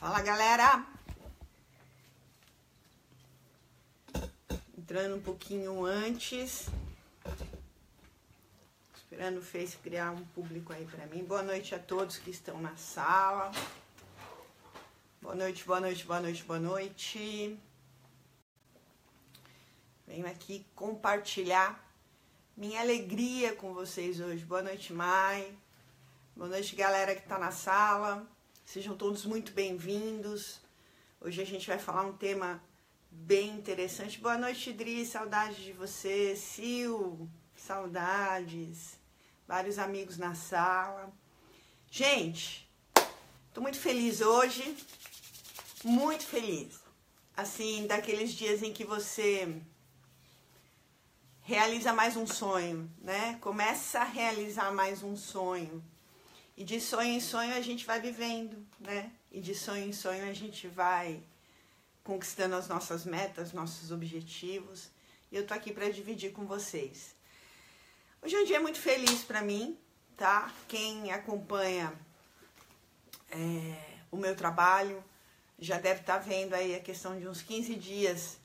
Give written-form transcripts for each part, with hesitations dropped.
Fala, galera! Entrando um pouquinho antes, esperando o Face criar um público aí pra mim. Boa noite a todos que estão na sala. Boa noite, boa noite, boa noite, boa noite. Venho aqui compartilhar minha alegria com vocês hoje. Boa noite, Mai. Boa noite, galera que tá na sala. Sejam todos muito bem-vindos. Hoje a gente vai falar um tema bem interessante. Boa noite, Idri. Saudades de você. Sil, saudades. Vários amigos na sala. Gente, tô muito feliz hoje. Muito feliz. Assim, daqueles dias em que você realiza mais um sonho, né? Começa a realizar mais um sonho. E de sonho em sonho a gente vai vivendo, né? E de sonho em sonho a gente vai conquistando as nossas metas, nossos objetivos. E eu tô aqui para dividir com vocês. Hoje é um dia muito feliz para mim, tá? Quem acompanha o meu trabalho já deve estar vendo aí a questão de uns 15 dias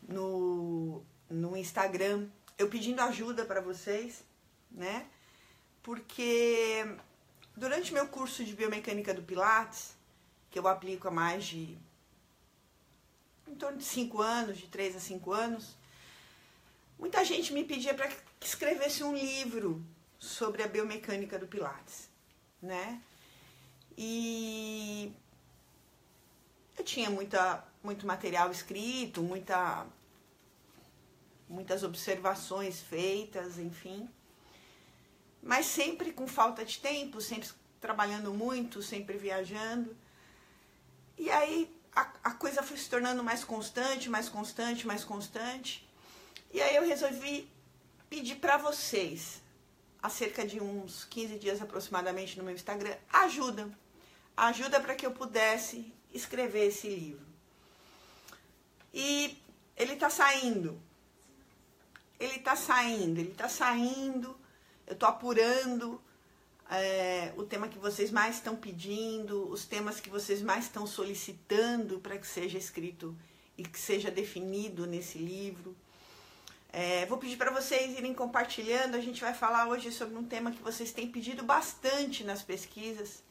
no Instagram, eu pedindo ajuda para vocês, né? Porque durante meu curso de biomecânica do Pilates, que eu aplico há mais de em torno de 5 anos, de 3 a 5 anos, muita gente me pedia para que escrevesse um livro sobre a biomecânica do Pilates, né? E eu tinha muito material escrito, muitas observações feitas, enfim. Mas sempre com falta de tempo, sempre trabalhando muito, sempre viajando. E aí a coisa foi se tornando mais constante, mais constante, mais constante. E aí eu resolvi pedir para vocês, há cerca de uns 15 dias aproximadamente no meu Instagram, ajuda. Ajuda para que eu pudesse escrever esse livro. E ele tá saindo. Ele tá saindo. Eu tô apurando o tema que vocês mais estão pedindo, os temas que vocês mais estão solicitando para que seja escrito e que seja definido nesse livro. Vou pedir para vocês irem compartilhando. A gente vai falar hoje sobre um tema que vocês têm pedido bastante nas pesquisas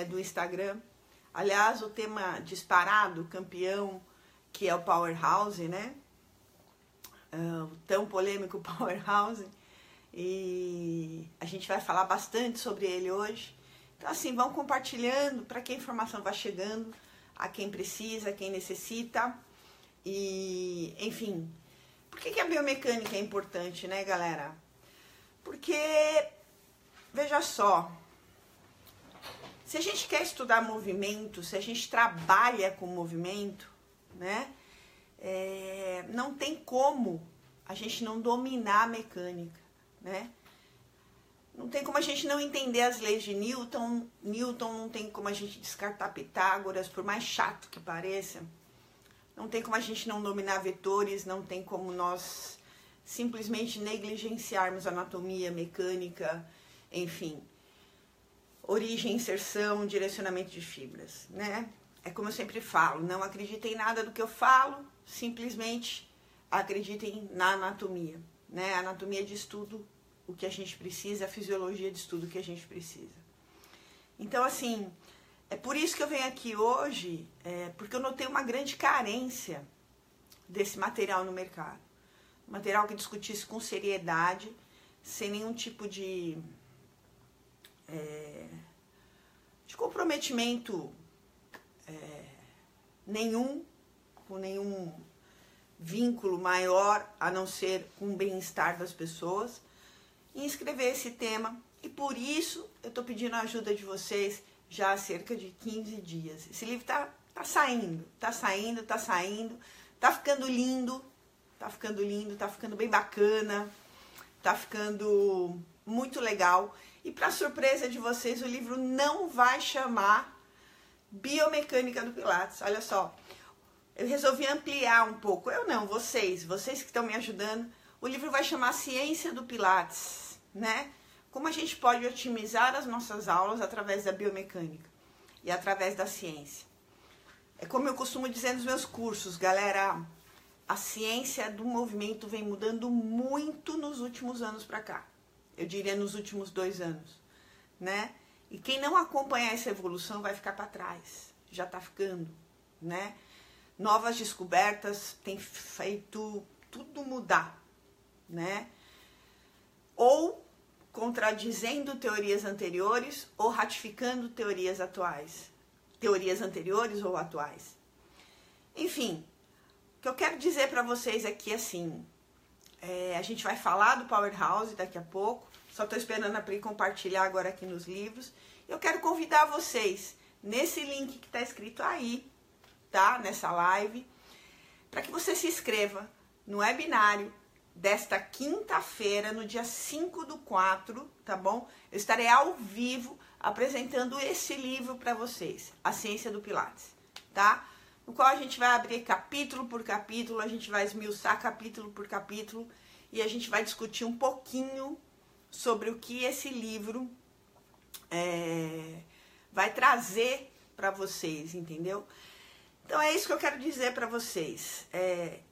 do Instagram. Aliás, o tema disparado, campeão, que é o Powerhouse, né? O tão polêmico Powerhouse. E a gente vai falar bastante sobre ele hoje. Então, assim, vão compartilhando para que a informação vá chegando a quem precisa, a quem necessita. E, enfim, por que a biomecânica é importante, né, galera? Porque, veja só, se a gente quer estudar movimento, se a gente trabalha com movimento, né, não tem como a gente não dominar a mecânica, né? Não tem como a gente não entender as leis de Newton. Newton não tem como a gente descartar Pitágoras, por mais chato que pareça. Não tem como a gente não dominar vetores, não tem como nós simplesmente negligenciarmos anatomia, mecânica, enfim. Origem, inserção, direcionamento de fibras, né? É como eu sempre falo, não acreditem em nada do que eu falo, simplesmente acreditem na anatomia, né? A anatomia diz tudo o que a gente precisa, a fisiologia diz tudo o que a gente precisa. Então, assim, é por isso que eu venho aqui hoje, porque eu notei uma grande carência desse material no mercado. Material que discutisse com seriedade, sem nenhum tipo de comprometimento nenhum, com nenhum vínculo maior a não ser com o bem-estar das pessoas, em escrever esse tema. E por isso eu estou pedindo a ajuda de vocês já há cerca de 15 dias. Esse livro tá saindo, tá ficando lindo, tá ficando bem bacana, tá ficando muito legal. E para surpresa de vocês, o livro não vai chamar Biomecânica do Pilates. Olha só, eu resolvi ampliar um pouco. Eu não, vocês que estão me ajudando. O livro vai chamar Ciência do Pilates, né? Como a gente pode otimizar as nossas aulas através da biomecânica e através da ciência. É como eu costumo dizer nos meus cursos, galera, a ciência do movimento vem mudando muito nos últimos anos para cá. Eu diria nos últimos 2 anos, né? E quem não acompanhar essa evolução vai ficar para trás. Já está ficando, né? Novas descobertas têm feito tudo mudar, né? Ou contradizendo teorias anteriores ou ratificando teorias atuais. Teorias anteriores ou atuais. Enfim, o que eu quero dizer para vocês aqui, assim, a gente vai falar do Powerhouse daqui a pouco, só estou esperando a Pri compartilhar agora aqui nos livros. Eu quero convidar vocês, nesse link que está escrito aí, tá? Nessa live, para que você se inscreva no webinário desta quinta-feira, no dia 5/4, tá bom? Eu estarei ao vivo apresentando esse livro para vocês, A Ciência do Pilates, tá? No qual a gente vai abrir capítulo por capítulo, a gente vai esmiuçar capítulo por capítulo e a gente vai discutir um pouquinho sobre o que esse livro vai trazer para vocês, entendeu? Então é isso que eu quero dizer para vocês.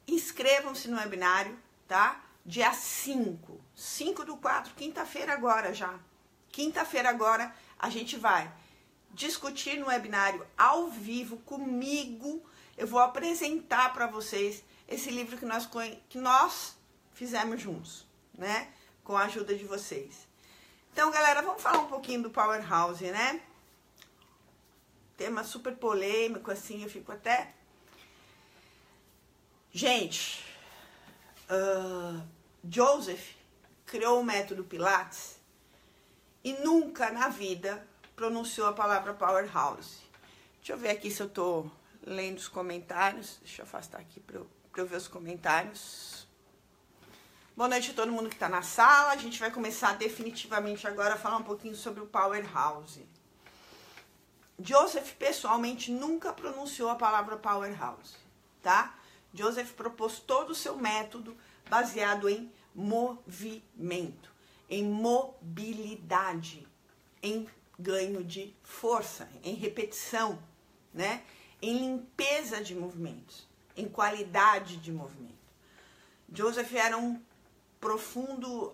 Inscrevam-se no webinário, tá? Dia 5/4, quinta-feira agora já. Quinta-feira agora a gente vai discutir no webinário ao vivo comigo. Eu vou apresentar para vocês esse livro que nós fizemos juntos, né? Com a ajuda de vocês. Então, galera, vamos falar um pouquinho do Powerhouse, né? Tema super polêmico, assim, eu fico até... Gente, Joseph criou o método Pilates e nunca na vida pronunciou a palavra Powerhouse. Deixa eu ver aqui se eu tô lendo os comentários. Deixa eu afastar aqui para eu ver os comentários. Boa noite a todo mundo que está na sala. A gente vai começar definitivamente agora a falar um pouquinho sobre o Powerhouse. Joseph, pessoalmente, nunca pronunciou a palavra Powerhouse, tá? Joseph propôs todo o seu método baseado em movimento, em mobilidade, em ganho de força, em repetição, né? Em limpeza de movimentos, em qualidade de movimento. Joseph era um profundo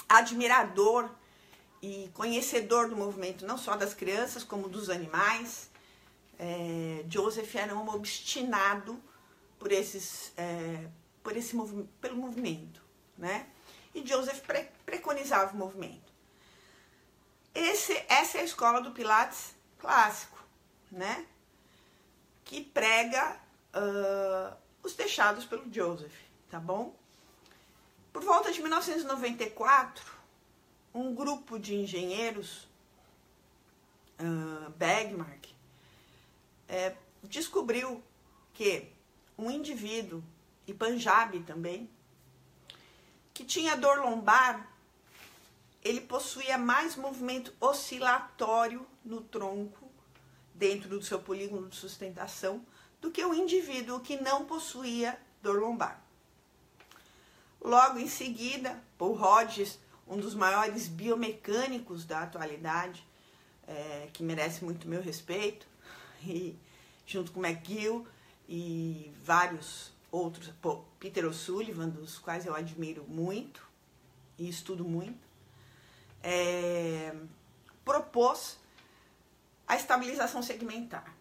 admirador e conhecedor do movimento, não só das crianças, como dos animais. Joseph era um obstinado pelo movimento, né? E Joseph preconizava o movimento. Essa é a escola do Pilates clássico, né? Que prega os deixados pelo Joseph, tá bom? Por volta de 1994, um grupo de engenheiros, Bergmark, descobriu que um indivíduo, e Punjabi também, que tinha dor lombar, ele possuía mais movimento oscilatório no tronco, dentro do seu polígono de sustentação, do que o indivíduo que não possuía dor lombar. Logo em seguida, Paul Hodges, um dos maiores biomecânicos da atualidade, que merece muito meu respeito, e junto com McGill e vários outros, Peter O'Sullivan, dos quais eu admiro muito e estudo muito, propôs a estabilização segmentar.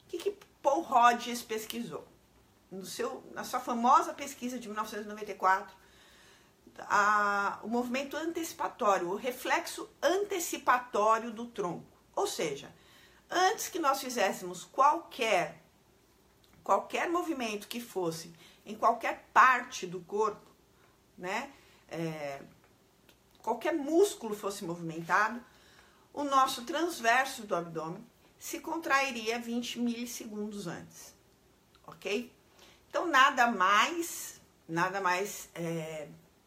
O que Paul Hodges pesquisou? Na sua famosa pesquisa de 1994, o movimento antecipatório, o reflexo antecipatório do tronco. Ou seja, antes que nós fizéssemos qualquer movimento que fosse em qualquer parte do corpo, né? Qualquer músculo fosse movimentado, o nosso transverso do abdômen se contrairia 20 milissegundos antes, ok? Então, nada mais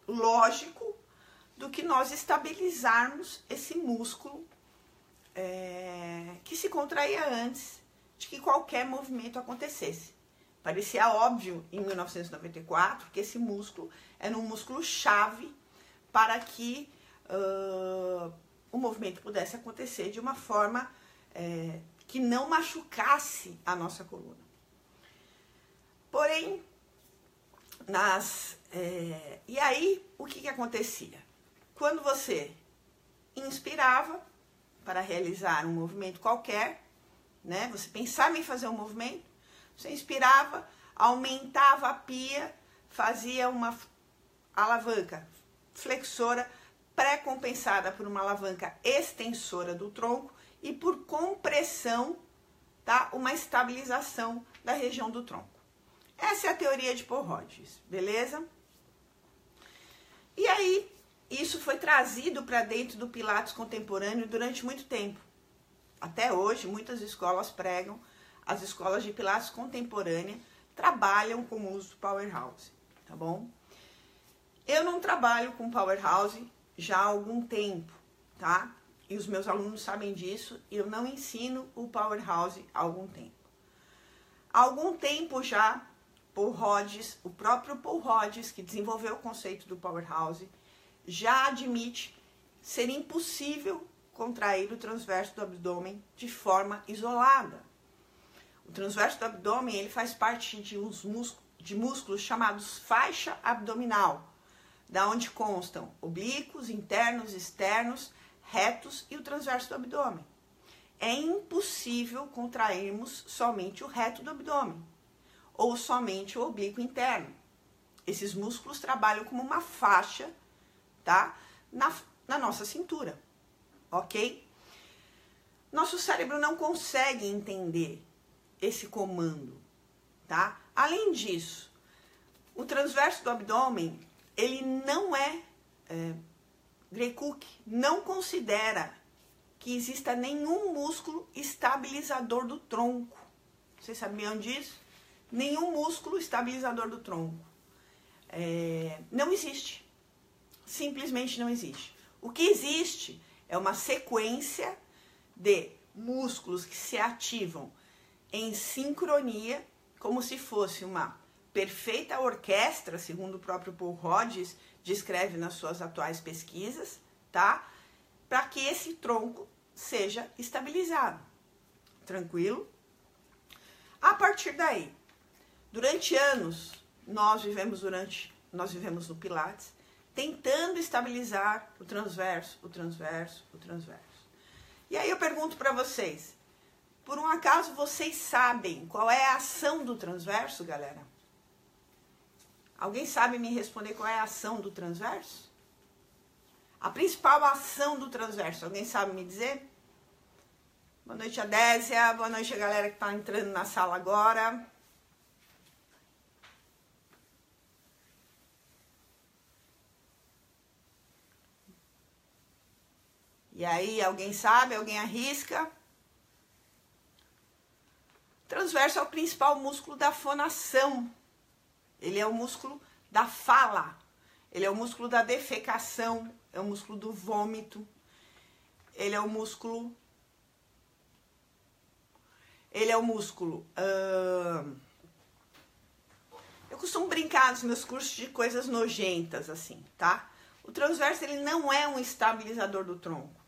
lógico do que nós estabilizarmos esse músculo que se contraía antes de que qualquer movimento acontecesse. Parecia óbvio em 1994 que esse músculo era um músculo-chave para que o movimento pudesse acontecer de uma forma que não machucasse a nossa coluna. Porém, e aí, o que acontecia? Quando você inspirava para realizar um movimento qualquer, né? Você pensava em fazer um movimento, você inspirava, aumentava a pia, fazia uma alavanca flexora pré-compensada por uma alavanca extensora do tronco e por compressão, tá? Uma estabilização da região do tronco. Essa é a teoria de Paul Hodges, beleza? E aí, isso foi trazido para dentro do Pilates contemporâneo durante muito tempo. Até hoje, muitas escolas pregam, as escolas de Pilates contemporânea trabalham com o uso do Powerhouse, tá bom? Eu não trabalho com Powerhouse já há algum tempo, tá? E os meus alunos sabem disso, eu não ensino o Powerhouse há algum tempo. Há algum tempo já, Paul Hodges, o próprio Paul Hodges, que desenvolveu o conceito do Powerhouse, já admite ser impossível contrair o transverso do abdômen de forma isolada. O transverso do abdômen ele faz parte de músculos chamados faixa abdominal, da onde constam oblíquos, internos, externos, retos e o transverso do abdômen. É impossível contrairmos somente o reto do abdômen ou somente o oblíquo interno. Esses músculos trabalham como uma faixa, tá? Na nossa cintura, ok? Nosso cérebro não consegue entender esse comando, tá? Além disso, o transverso do abdômen, ele não Gray Cook não considera que exista nenhum músculo estabilizador do tronco. Vocês sabiam disso? Nenhum músculo estabilizador do tronco. Não existe. Simplesmente não existe. O que existe é uma sequência de músculos que se ativam em sincronia, como se fosse uma perfeita orquestra, segundo o próprio Paul Hodges descreve nas suas atuais pesquisas, tá? Para que esse tronco seja estabilizado. Tranquilo? A partir daí, durante anos, nós vivemos no Pilates, tentando estabilizar o transverso. E aí eu pergunto para vocês, por um acaso vocês sabem qual é a ação do transverso, galera? Alguém sabe me responder qual é a ação do transverso? A principal ação do transverso, alguém sabe me dizer? Boa noite, Adésia. Boa noite a galera que está entrando na sala agora. E aí, alguém sabe? Alguém arrisca? Transverso é o principal músculo da fonação. Ele é o músculo da fala. Ele é o músculo da defecação. É o músculo do vômito. Ele é o músculo... Eu costumo brincar nos meus cursos de coisas nojentas, assim, tá? O transverso, ele não é um estabilizador do tronco.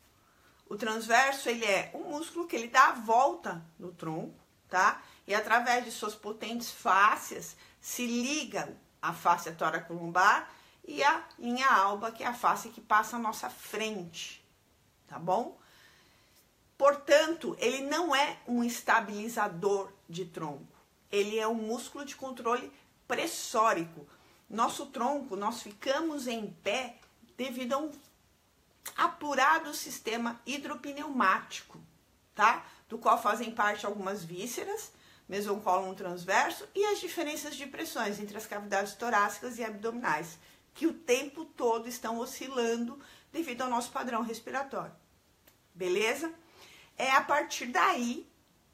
O transverso, ele é um músculo que ele dá a volta no tronco, tá? E através de suas potentes fáscias, se liga a fáscia tóraco-lombar e a linha alba, que é a face que passa à nossa frente, tá bom? Portanto, ele não é um estabilizador de tronco. Ele é um músculo de controle pressórico. Nosso tronco, nós ficamos em pé devido a um apurado sistema hidropneumático, tá? Do qual fazem parte algumas vísceras, mesocólon transverso e as diferenças de pressões entre as cavidades torácicas e abdominais, que o tempo todo estão oscilando devido ao nosso padrão respiratório. Beleza? É a partir daí,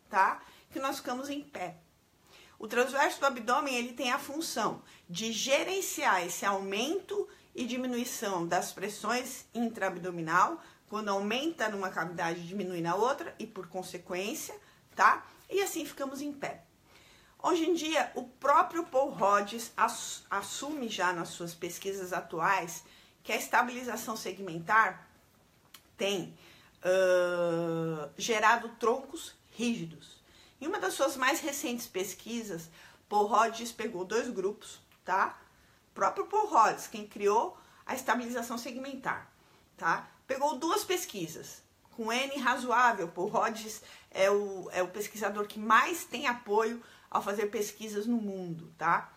tá, que nós ficamos em pé. O transverso do abdômen, ele tem a função de gerenciar esse aumento e diminuição das pressões intraabdominal, quando aumenta numa cavidade, diminui na outra, e por consequência, tá? E assim ficamos em pé. Hoje em dia, o próprio Paul Hodges assume já nas suas pesquisas atuais que a estabilização segmentar tem gerado troncos rígidos. Em uma das suas mais recentes pesquisas, Paul Hodges pegou 2 grupos, tá? O próprio Paul Hodges, quem criou a estabilização segmentar, tá? Pegou 2 pesquisas, com N razoável. Paul Hodges é o pesquisador que mais tem apoio ao fazer pesquisas no mundo, tá?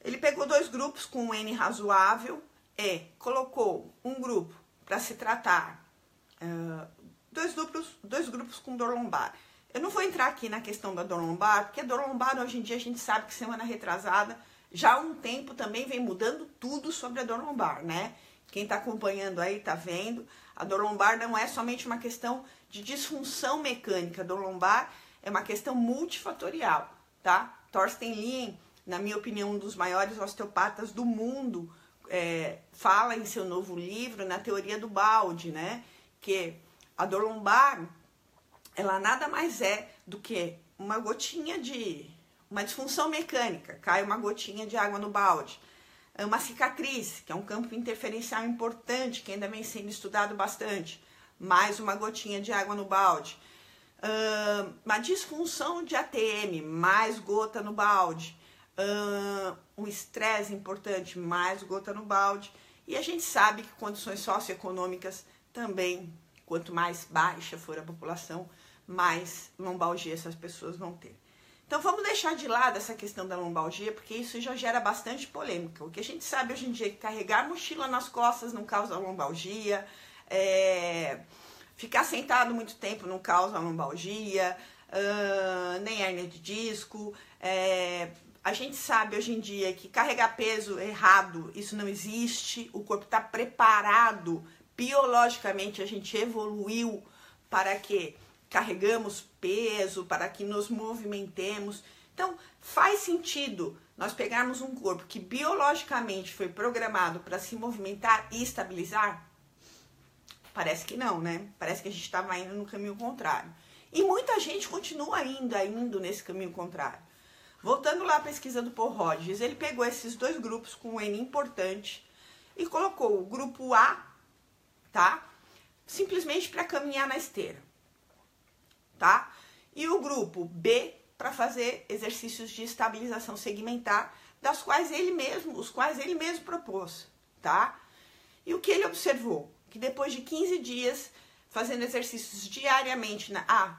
Ele pegou 2 grupos com N razoável e colocou um grupo para se tratar, 2 grupos com dor lombar. Eu não vou entrar aqui na questão da dor lombar, porque a dor lombar hoje em dia a gente sabe que semana retrasada, já há um tempo também vem mudando tudo sobre a dor lombar, né? Quem está acompanhando aí está vendo, a dor lombar não é somente uma questão de disfunção mecânica, a dor lombar é uma questão multifatorial, tá? Thorsten Lien, na minha opinião, um dos maiores osteopatas do mundo, fala em seu novo livro, na teoria do balde, né? Que a dor lombar, ela nada mais é do que uma gotinha de... uma disfunção mecânica, cai uma gotinha de água no balde. Uma cicatriz, que é um campo interferencial importante, que ainda vem sendo estudado bastante. Mais uma gotinha de água no balde. Uma disfunção de ATM, mais gota no balde. Um estresse importante, mais gota no balde. E a gente sabe que condições socioeconômicas também, quanto mais baixa for a população, mais lombalgia essas pessoas vão ter. Então vamos deixar de lado essa questão da lombalgia, porque isso já gera bastante polêmica. O que a gente sabe hoje em dia é que carregar mochila nas costas não causa lombalgia, ficar sentado muito tempo não causa lombalgia, nem hérnia de disco. A gente sabe hoje em dia que carregar peso errado, isso não existe. O corpo está preparado, biologicamente a gente evoluiu para que carregamos peso, para que nos movimentemos. Então, faz sentido nós pegarmos um corpo que biologicamente foi programado para se movimentar e estabilizar? Parece que não, né? Parece que a gente estava indo no caminho contrário. E muita gente continua indo nesse caminho contrário. Voltando lá à pesquisa do Paul Hodges, ele pegou esses 2 grupos com um N importante e colocou o grupo A, tá? Simplesmente para caminhar na esteira. Tá? E o grupo B para fazer exercícios de estabilização segmentar, os quais ele mesmo propôs, tá? E o que ele observou? Que depois de 15 dias fazendo exercícios diariamente,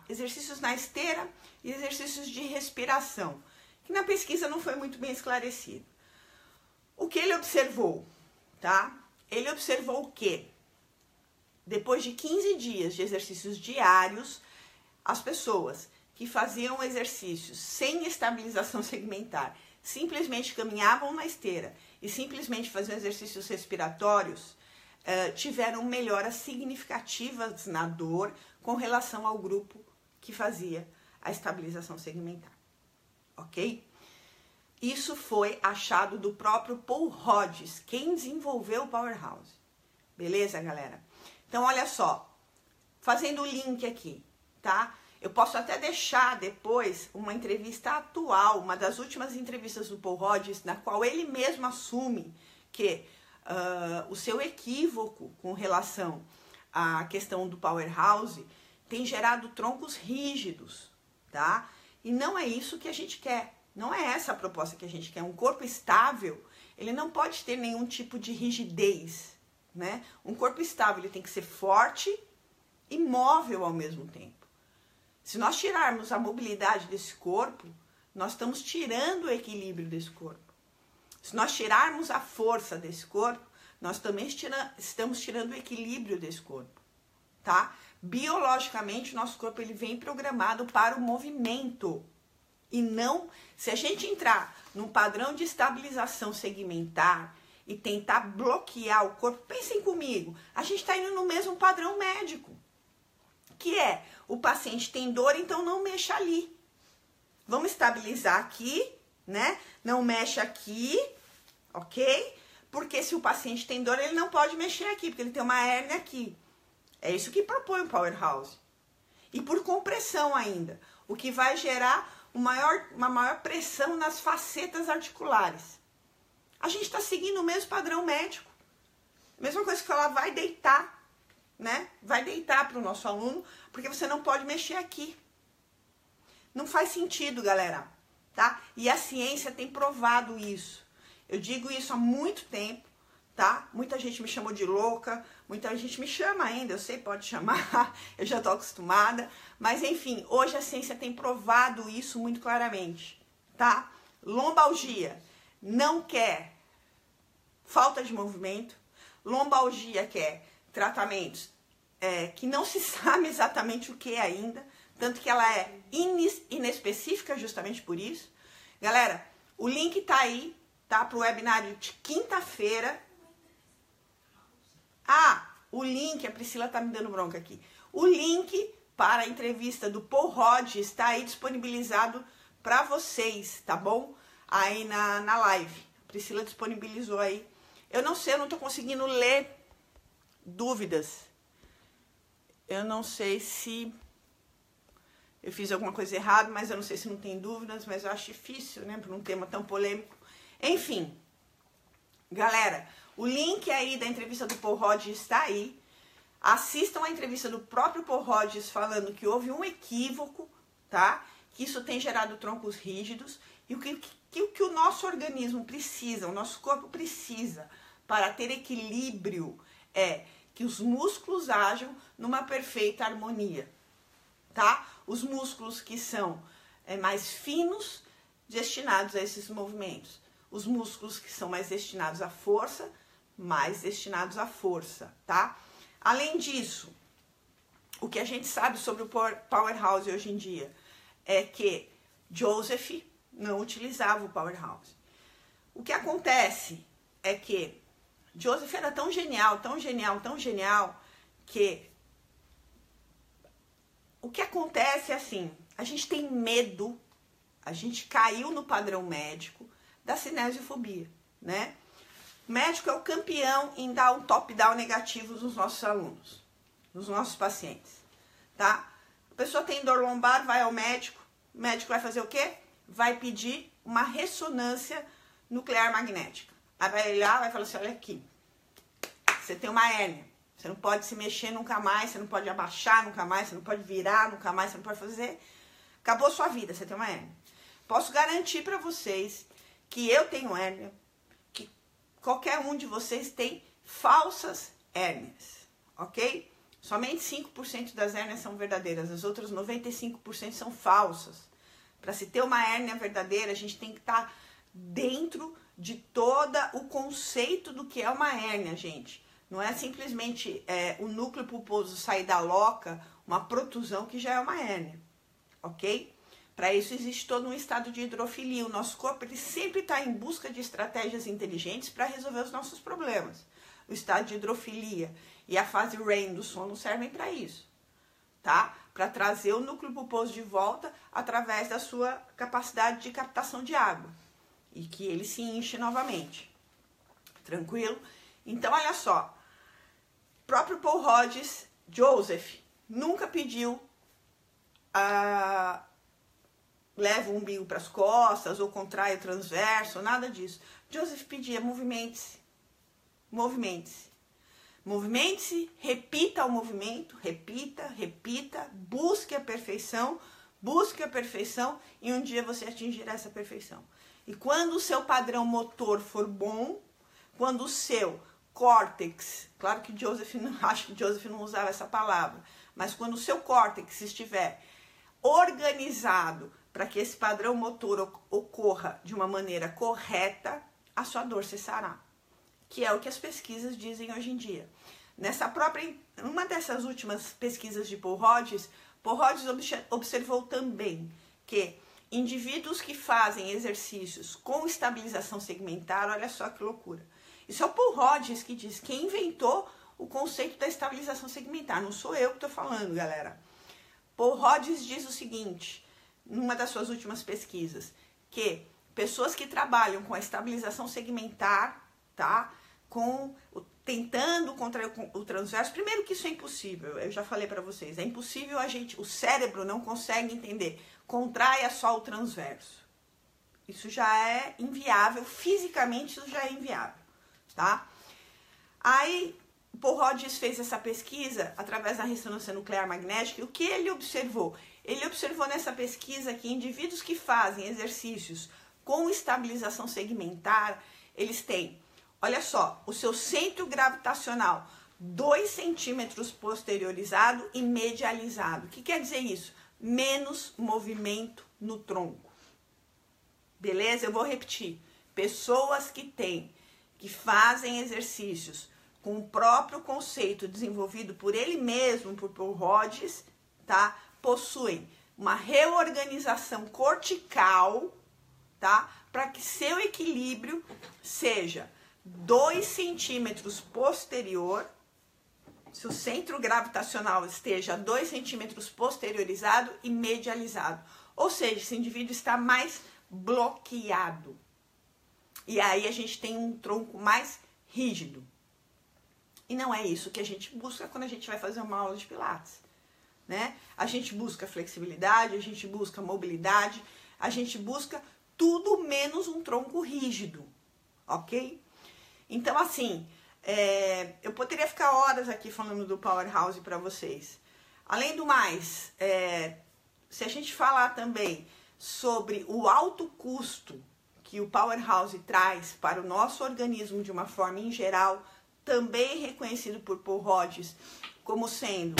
exercícios na esteira e exercícios de respiração, que na pesquisa não foi muito bem esclarecido. O que ele observou, tá? Ele observou que depois de 15 dias de exercícios diários, as pessoas que faziam exercícios sem estabilização segmentar, simplesmente caminhavam na esteira e simplesmente faziam exercícios respiratórios, tiveram melhoras significativas na dor com relação ao grupo que fazia a estabilização segmentar. Ok? Isso foi achado do próprio Paul Hodges, quem desenvolveu o Powerhouse. Beleza, galera? Então, olha só, fazendo o link aqui, tá? Eu posso até deixar depois uma entrevista atual, uma das últimas entrevistas do Paul Hodges, na qual ele mesmo assume que o seu equívoco com relação à questão do Powerhouse tem gerado troncos rígidos, tá? E não é isso que a gente quer, não é essa a proposta que a gente quer. Um corpo estável, ele não pode ter nenhum tipo de rigidez, né? Um corpo estável, ele tem que ser forte e móvel ao mesmo tempo. Se nós tirarmos a mobilidade desse corpo, nós estamos tirando o equilíbrio desse corpo. Se nós tirarmos a força desse corpo, nós também estamos tirando o equilíbrio desse corpo, tá? Biologicamente, o nosso corpo ele vem programado para o movimento. E não, se a gente entrar num padrão de estabilização segmentar e tentar bloquear o corpo, pensem comigo, a gente está indo no mesmo padrão médico, que é, o paciente tem dor, então não mexa ali. Vamos estabilizar aqui, né? Não mexe aqui, ok? Porque se o paciente tem dor, ele não pode mexer aqui, porque ele tem uma hérnia aqui. É isso que propõe o Powerhouse. E por compressão ainda, o que vai gerar uma maior pressão nas facetas articulares. A gente está seguindo o mesmo padrão médico. Mesma coisa que ela vai deitar. né? Vai deitar para o nosso aluno, porque você não pode mexer aqui. Não faz sentido, galera, tá? E a ciência tem provado isso. Eu digo isso há muito tempo, tá? Muita gente me chamou de louca, muita gente me chama ainda, eu sei, pode chamar, eu já tô acostumada. Mas enfim, hoje a ciência tem provado isso muito claramente, tá? Lombalgia não quer falta de movimento, lombalgia quer tratamentos que não se sabe exatamente o que é ainda, tanto que ela é inespecífica justamente por isso. Galera, o link tá aí, tá? Pro webinário de quinta-feira. Ah, o link, a Priscila tá me dando bronca aqui. O link para a entrevista do Paul Hodges está aí disponibilizado para vocês, tá bom? Aí na live. A Priscila disponibilizou aí. Eu não sei, eu não tô conseguindo ler dúvidas. Eu não sei se eu fiz alguma coisa errada, mas eu não sei se não tem dúvidas, mas eu acho difícil, né, por um tema tão polêmico. Enfim, galera, o link aí da entrevista do Paul Hodges está aí. Assistam a entrevista do próprio Paul Hodges falando que houve um equívoco, tá? Que isso tem gerado troncos rígidos e o que o nosso organismo precisa, o nosso corpo precisa para ter equilíbrio é que os músculos ajam numa perfeita harmonia, tá? Os músculos que são mais finos, destinados a esses movimentos. Os músculos que são mais destinados à força, mais destinados à força, tá? Além disso, o que a gente sabe sobre o Powerhouse hoje em dia é que Joseph não utilizava o Powerhouse. O que acontece é que Joseph era tão genial, tão genial, tão genial, que o que acontece é assim, a gente tem medo, a gente caiu no padrão médico da cinesiofobia, né? O médico é o campeão em dar um top-down negativo nos nossos alunos, nos nossos pacientes, tá? A pessoa tem dor lombar, vai ao médico, o médico vai fazer o quê? Vai pedir uma ressonância nuclear magnética. Aí vai olhar, vai falar assim, olha aqui, você tem uma hérnia, você não pode se mexer nunca mais, você não pode abaixar nunca mais, você não pode virar nunca mais, você não pode fazer, acabou a sua vida, você tem uma hérnia. Posso garantir para vocês que eu tenho hérnia, que qualquer um de vocês tem falsas hérnias, ok? Somente 5% das hérnias são verdadeiras, as outras 95% são falsas. Para se ter uma hérnia verdadeira, a gente tem que estar dentro de todo o conceito do que é uma hérnia, gente. Não é simplesmente o núcleo pulposo sair da loca, uma protusão que já é uma hérnia, ok? Para isso existe todo um estado de hidrofilia. O nosso corpo ele sempre está em busca de estratégias inteligentes para resolver os nossos problemas. O estado de hidrofilia e a fase REM do sono servem para isso, tá? Para trazer o núcleo pulposo de volta através da sua capacidade de captação de água e que ele se enche novamente. Tranquilo? Então, olha só. O próprio Paul Hodges, Joseph, nunca pediu leva o umbigo para as costas ou contrai o transverso, nada disso. Joseph pedia, movimente-se, movimente-se. Movimente-se, repita o movimento, repita, repita, busque a perfeição e um dia você atingirá essa perfeição. E quando o seu padrão motor for bom, quando o seu córtex, claro que acho que Joseph não usava essa palavra, mas quando o seu córtex estiver organizado para que esse padrão motor ocorra de uma maneira correta, a sua dor cessará. Que é o que as pesquisas dizem hoje em dia. Uma dessas últimas pesquisas de Paul Hodges observou também que indivíduos que fazem exercícios com estabilização segmentar, olha só que loucura. Isso é o Paul Hodges que diz, quem inventou o conceito da estabilização segmentar, não sou eu que estou falando, galera. Paul Hodges diz o seguinte, numa das suas últimas pesquisas, que pessoas que trabalham com a estabilização segmentar, tá? Tentando contrair o transverso, primeiro que isso é impossível, eu já falei para vocês, é impossível o cérebro não consegue entender, contraia só o transverso. Isso já é inviável, fisicamente isso já é inviável, tá? Aí o Paul Hodges fez essa pesquisa através da ressonância nuclear magnética. E o que ele observou? Ele observou nessa pesquisa que indivíduos que fazem exercícios com estabilização segmentar, eles têm, olha só, o seu centro gravitacional 2 centímetros posteriorizado e medializado. O que quer dizer isso? Menos movimento no tronco. Beleza? Eu vou repetir. Pessoas que fazem exercícios com o próprio conceito desenvolvido por ele mesmo, por Paul Hodges, tá? Possuem uma reorganização cortical, tá? Para que seu equilíbrio seja 2 centímetros posterior, seu centro gravitacional esteja 2 centímetros posteriorizado e medializado. Ou seja, esse indivíduo está mais bloqueado. E aí a gente tem um tronco mais rígido. E não é isso que a gente busca quando a gente vai fazer uma aula de pilates, né? A gente busca flexibilidade, a gente busca mobilidade, a gente busca tudo menos um tronco rígido, ok? Então, assim, eu poderia ficar horas aqui falando do Powerhouse para vocês. Além do mais, se a gente falar também sobre o alto custo que o Powerhouse traz para o nosso organismo de uma forma em geral, também reconhecido por Paul Hodges como sendo...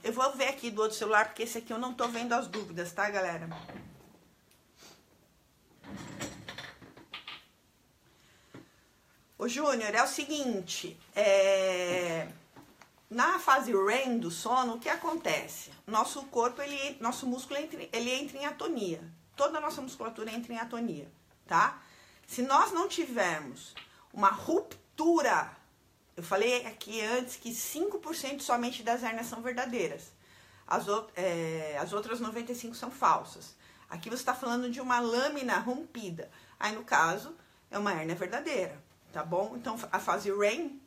eu vou ver aqui do outro celular, porque esse aqui eu não tô vendo as dúvidas, tá, galera? Ô, Júnior, é o seguinte, na fase REM do sono, o que acontece? Nosso corpo, nosso músculo, ele entra em atonia. Toda a nossa musculatura entra em atonia, tá? Se nós não tivermos uma ruptura, eu falei aqui antes que 5% somente das hérnias são verdadeiras. As outras 95% são falsas. Aqui você está falando de uma lâmina rompida. Aí, no caso, é uma hérnia verdadeira, tá bom? Então, a fase REM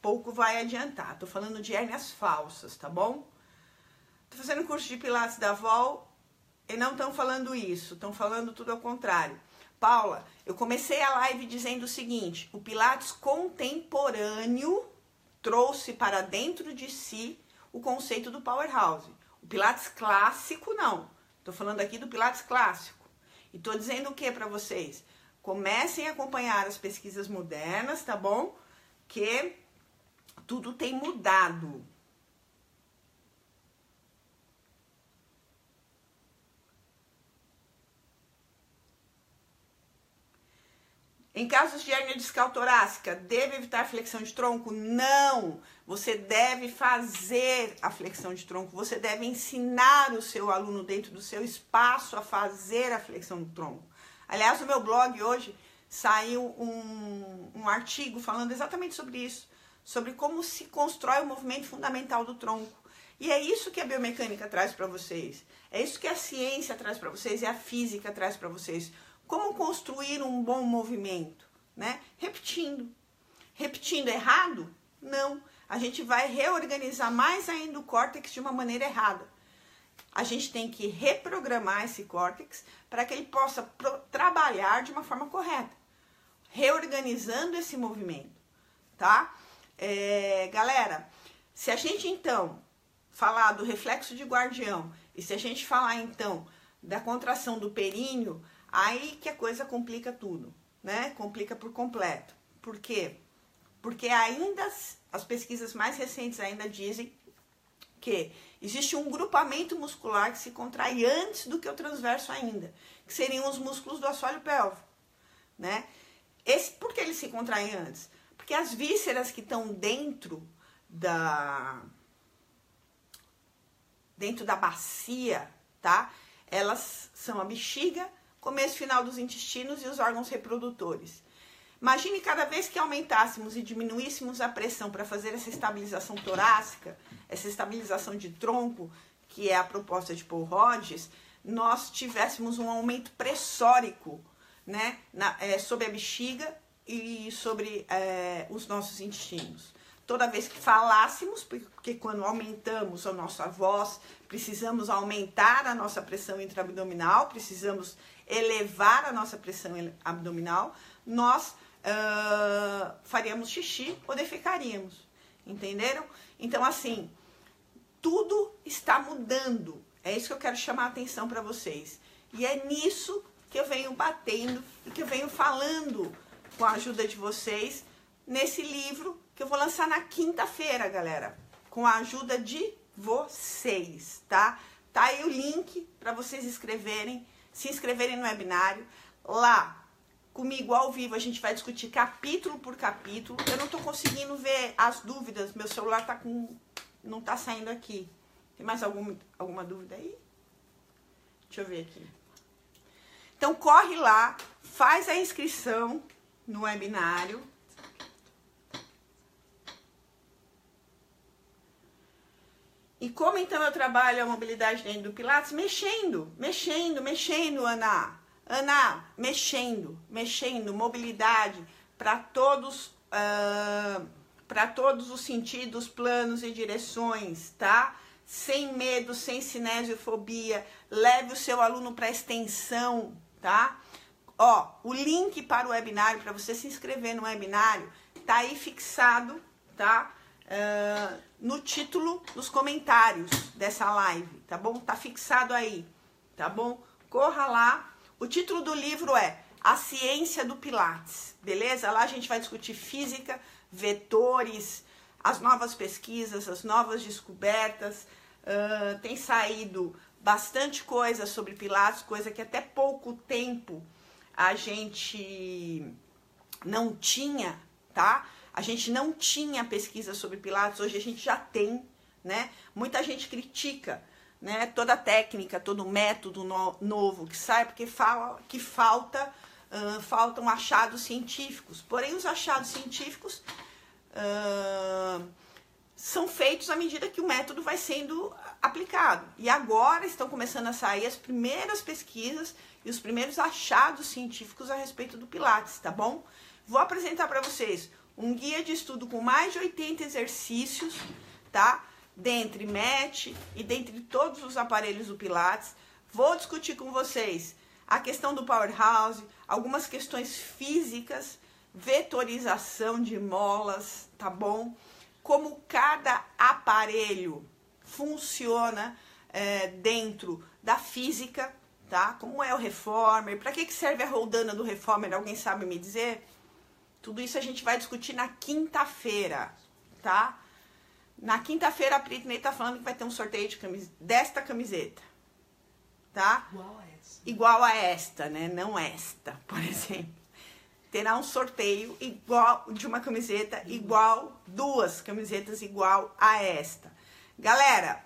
pouco vai adiantar. Tô falando de hérnias falsas, tá bom? Tô fazendo curso de Pilates da Vol e não estão falando isso, estão falando tudo ao contrário. Paula, eu comecei a live dizendo o seguinte: o Pilates contemporâneo trouxe para dentro de si o conceito do Powerhouse. O Pilates clássico, não. Tô falando aqui do Pilates clássico. E tô dizendo o que para vocês? Comecem a acompanhar as pesquisas modernas, tá bom? Que tudo tem mudado. Em casos de hérnia discal torácica, deve evitar flexão de tronco? Não! Você deve fazer a flexão de tronco, você deve ensinar o seu aluno dentro do seu espaço a fazer a flexão do tronco. Aliás, no meu blog hoje saiu um artigo falando exatamente sobre isso, sobre como se constrói o movimento fundamental do tronco. E é isso que a biomecânica traz para vocês, é isso que a ciência traz para vocês e a física traz para vocês. Como construir um bom movimento, né? Repetindo. Repetindo errado? Não. A gente vai reorganizar mais ainda o córtex de uma maneira errada. A gente tem que reprogramar esse córtex para que ele possa trabalhar de uma forma correta. Reorganizando esse movimento, tá? Galera, se a gente então falar do reflexo de guardião e se a gente falar então da contração do períneo, aí que a coisa complica tudo, né? Complica por completo. Por quê? Porque ainda as pesquisas mais recentes ainda dizem que existe um grupamento muscular que se contrai antes do que o transverso ainda, que seriam os músculos do assoalho pélvico, né? Por que eles se contraem antes? Porque as vísceras que estão dentro da bacia, tá? Elas são a bexiga, começo e final dos intestinos e os órgãos reprodutores. Imagine cada vez que aumentássemos e diminuíssemos a pressão para fazer essa estabilização torácica, essa estabilização de tronco, que é a proposta de Paul Hodges, nós tivéssemos um aumento pressórico, né, sobre a bexiga e sobre os nossos intestinos. Toda vez que falássemos, porque quando aumentamos a nossa voz, precisamos aumentar a nossa pressão intraabdominal, precisamos elevar a nossa pressão abdominal, nós faríamos xixi ou defecaríamos, entenderam? Então, assim, tudo está mudando. É isso que eu quero chamar a atenção para vocês. E é nisso que eu venho batendo e que eu venho falando com a ajuda de vocês nesse livro que eu vou lançar na quinta-feira, galera. Com a ajuda de vocês, tá? Tá aí o link para vocês se inscreverem no webinário. Lá, comigo ao vivo, a gente vai discutir capítulo por capítulo. Eu não tô conseguindo ver as dúvidas. Meu celular tá com... não tá saindo aqui. Tem mais alguma dúvida aí? Deixa eu ver aqui. Então, corre lá, faz a inscrição no webinário. E como então eu trabalho a mobilidade dentro do Pilates? Mexendo, Ana. Ana, mexendo, mobilidade para todos os sentidos, planos e direções, tá? Sem medo, sem cinesiofobia. Leve o seu aluno para extensão, tá? Ó, o link para o webinário, para você se inscrever no webinário, tá aí fixado, tá? No título, nos comentários dessa live, tá bom? Tá fixado aí, tá bom? Corra lá. O título do livro é A Ciência do Pilates, beleza? Lá a gente vai discutir física, vetores, as novas pesquisas, as novas descobertas. Tem saído bastante coisa sobre Pilates, coisa que até pouco tempo a gente não tinha, tá? A gente não tinha pesquisa sobre Pilates, hoje a gente já tem, né? Muita gente critica, né, toda a técnica, todo o método novo que sai, porque fala que faltam achados científicos. Porém, os achados científicos são feitos à medida que o método vai sendo aplicado. E agora estão começando a sair as primeiras pesquisas e os primeiros achados científicos a respeito do Pilates, tá bom? Vou apresentar para vocês um guia de estudo com mais de 80 exercícios, tá? Dentre mat e dentre todos os aparelhos do Pilates. Vou discutir com vocês a questão do Powerhouse, algumas questões físicas, vetorização de molas, tá bom? Como cada aparelho funciona dentro da física, tá? Como é o Reformer, para que serve a roldana do Reformer, alguém sabe me dizer? Tudo isso a gente vai discutir na quinta-feira, tá? Na quinta-feira a Britney tá falando que vai ter um sorteio desta camiseta, tá? Igual a esta, né? Não esta, por exemplo. Terá um sorteio igual de uma camiseta igual, duas camisetas igual a esta. Galera,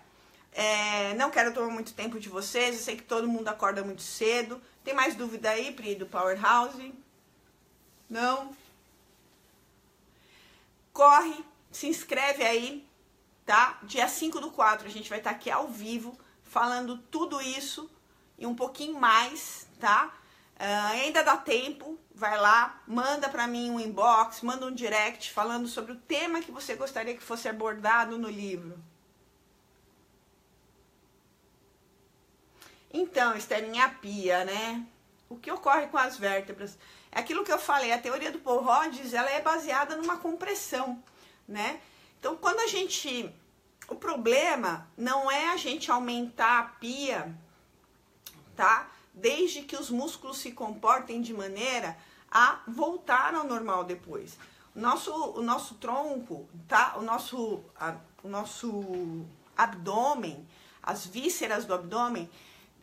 não quero tomar muito tempo de vocês, eu sei que todo mundo acorda muito cedo. Tem mais dúvida aí, Pri, do Powerhouse? Não? Corre, se inscreve aí, tá? Dia 5/4 a gente vai estar aqui ao vivo falando tudo isso e um pouquinho mais, tá? Ainda dá tempo, vai lá, manda pra mim um inbox, manda um direct falando sobre o tema que você gostaria que fosse abordado no livro. Então, Estelinha, a pia, né? O que ocorre com as vértebras? É aquilo que eu falei, a teoria do Paul Rhodes, ela é baseada numa compressão, né? Então, quando a gente... O problema não é a gente aumentar a pia, tá? Desde que os músculos se comportem de maneira a voltar ao normal depois. O nosso tronco, tá? O nosso abdômen, as vísceras do abdômen,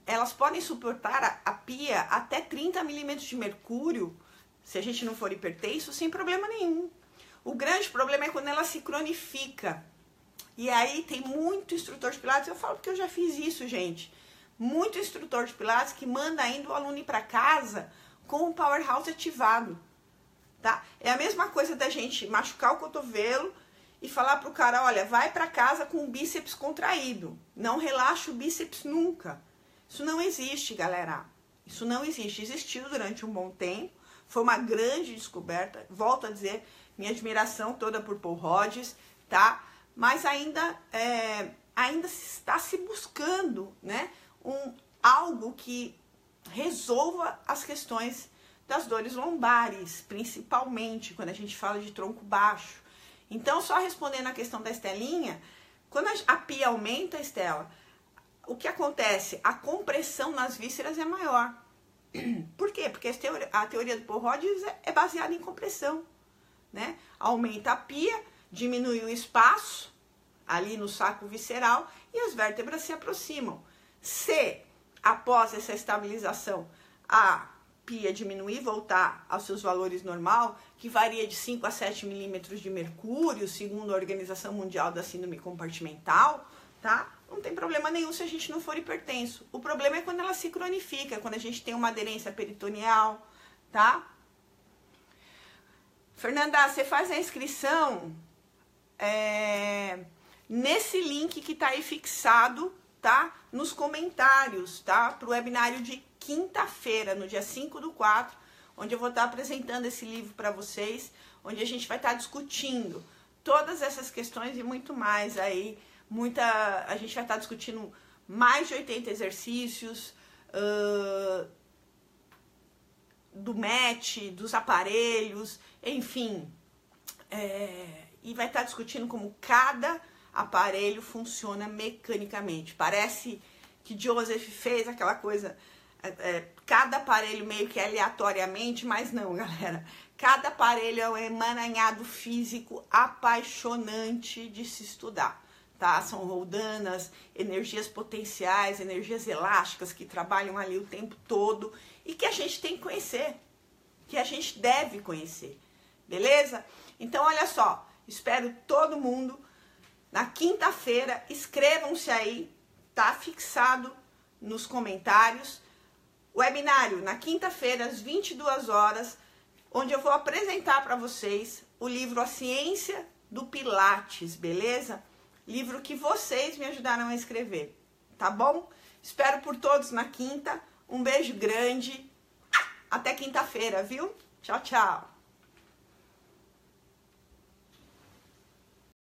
elas podem suportar a pia até 30 milímetros de mercúrio, se a gente não for hipertenso, sem problema nenhum. O grande problema é quando ela se cronifica. E aí tem muito instrutor de Pilates, eu falo porque eu já fiz isso, gente. Muito instrutor de Pilates que manda ainda o aluno ir para casa com o Powerhouse ativado, tá? É a mesma coisa da gente machucar o cotovelo e falar pro cara, olha, vai para casa com o bíceps contraído. Não relaxa o bíceps nunca. Isso não existe, galera. Isso não existe. Existiu durante um bom tempo. Foi uma grande descoberta. Volto a dizer, minha admiração toda por Paul Rhodes, tá? Mas ainda está se buscando, né? Algo que resolva as questões das dores lombares, principalmente quando a gente fala de tronco baixo. Então, só respondendo a questão da Estelinha, quando a pia aumenta, Estela, o que acontece? A compressão nas vísceras é maior. Por quê? Porque a teoria do Paul Rogers é baseada em compressão, né? Aumenta a pia, diminui o espaço ali no saco visceral e as vértebras se aproximam. Se, após essa estabilização, a pia diminuir, voltar aos seus valores normal, que varia de 5 a 7 milímetros de mercúrio, segundo a Organização Mundial da Síndrome Compartimental, tá? Não tem problema nenhum se a gente não for hipertenso. O problema é quando ela se cronifica, quando a gente tem uma aderência peritoneal, tá? Fernanda, você faz a inscrição nesse link que tá aí fixado, tá? Nos comentários, tá? Pro webinário de quinta-feira, no dia 5/4, onde eu vou estar apresentando esse livro para vocês, onde a gente vai estar discutindo todas essas questões e muito mais aí. A gente vai estar discutindo mais de 80 exercícios do MET, dos aparelhos, enfim. E vai estar discutindo como cada aparelho funciona mecanicamente. Parece que Joseph fez aquela coisa, cada aparelho meio que aleatoriamente, mas não, galera. Cada aparelho é um emaranhado físico apaixonante de se estudar. Tá? São roldanas, energias potenciais, energias elásticas que trabalham ali o tempo todo e que a gente tem que conhecer, que a gente deve conhecer, beleza? Então, olha só, espero todo mundo na quinta-feira, inscrevam-se aí, tá fixado nos comentários, webinário na quinta-feira às 22 horas, onde eu vou apresentar para vocês o livro A Ciência do Pilates, beleza? Livro que vocês me ajudaram a escrever, tá bom? Espero por todos na quinta. Um beijo grande. Até quinta-feira, viu? Tchau, tchau.